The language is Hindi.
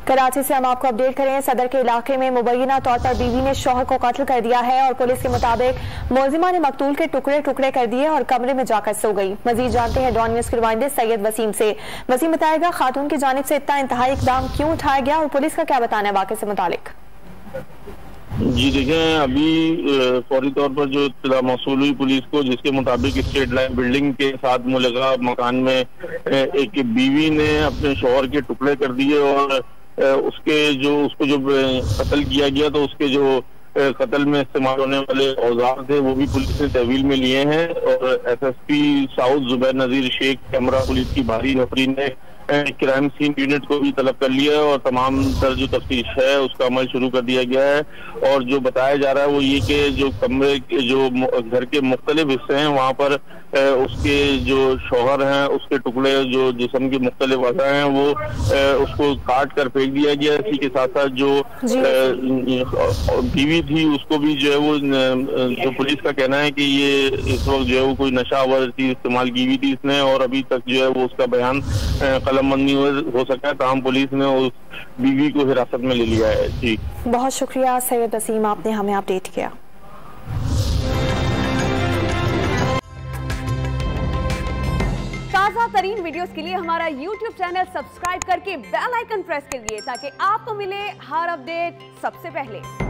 कराची से हम आपको अपडेट करें। सदर के इलाके में मुबैना तौर पर बीवी ने शौहर को कत्ल कर दिया है और पुलिस के मुताबिक मुलजिमा ने मकतूल के टुकड़े टुकड़े कर दिए और कमरे में जाकर सो गई। मजीद जानते हैं डॉन न्यूज के नुमाइंदे सैयद वसीम से। वसीम, बताएगा खातून की जानिब से इतना इंतहाई इकदाम क्यों उठाया गया और पुलिस का क्या बताना है वाक़े से मुतालिक? जी देखें, अभी फौरी तौर पर जो इत्तला मौसूल हुई पुलिस को, जिसके मुताबिक स्टेट लाइन बिल्डिंग के साथ मुलगा मकान में एक बीवी ने अपने शौहर के टुकड़े कर दिए और उसको जो कत्ल किया गया तो उसके जो कत्ल में इस्तेमाल होने वाले औजार थे वो भी पुलिस ने तहवील में लिए हैं और SSP साउथ जुबैर नजीर शेख कैमरा पुलिस की भारी नफरी ने क्राइम सीन यूनिट को भी तलब कर लिया है और तमाम तर जो तफ्तीश है उसका अमल शुरू कर दिया गया है। और जो बताया जा रहा है वो ये कि जो कमरे के जो घर के मुख्तलिफ हिस्से हैं वहाँ पर उसके जो शौहर हैं उसके टुकड़े जो जिस्म के मुख्तलिफ अज़ा हैं वो उसको काट कर फेंक दिया गया। इसी के साथ साथ जो बीवी थी उसको भी जो है वो जो पुलिस का कहना है कि ये इस वक्त जो है वो कोई नशा आवर चीज इस्तेमाल की हुई थी इसने और अभी तक जो है वो उसका बयान कलमबंदी हो सका है। ताहम पुलिस ने उस बीवी को हिरासत में ले लिया है। जी बहुत शुक्रिया सैयद वसीम, आपने हमें अपडेट किया। ताज़ा तरीन वीडियोस के लिए हमारा YouTube चैनल सब्सक्राइब करके बेल आइकन प्रेस करिए ताकि आपको मिले हर अपडेट सबसे पहले।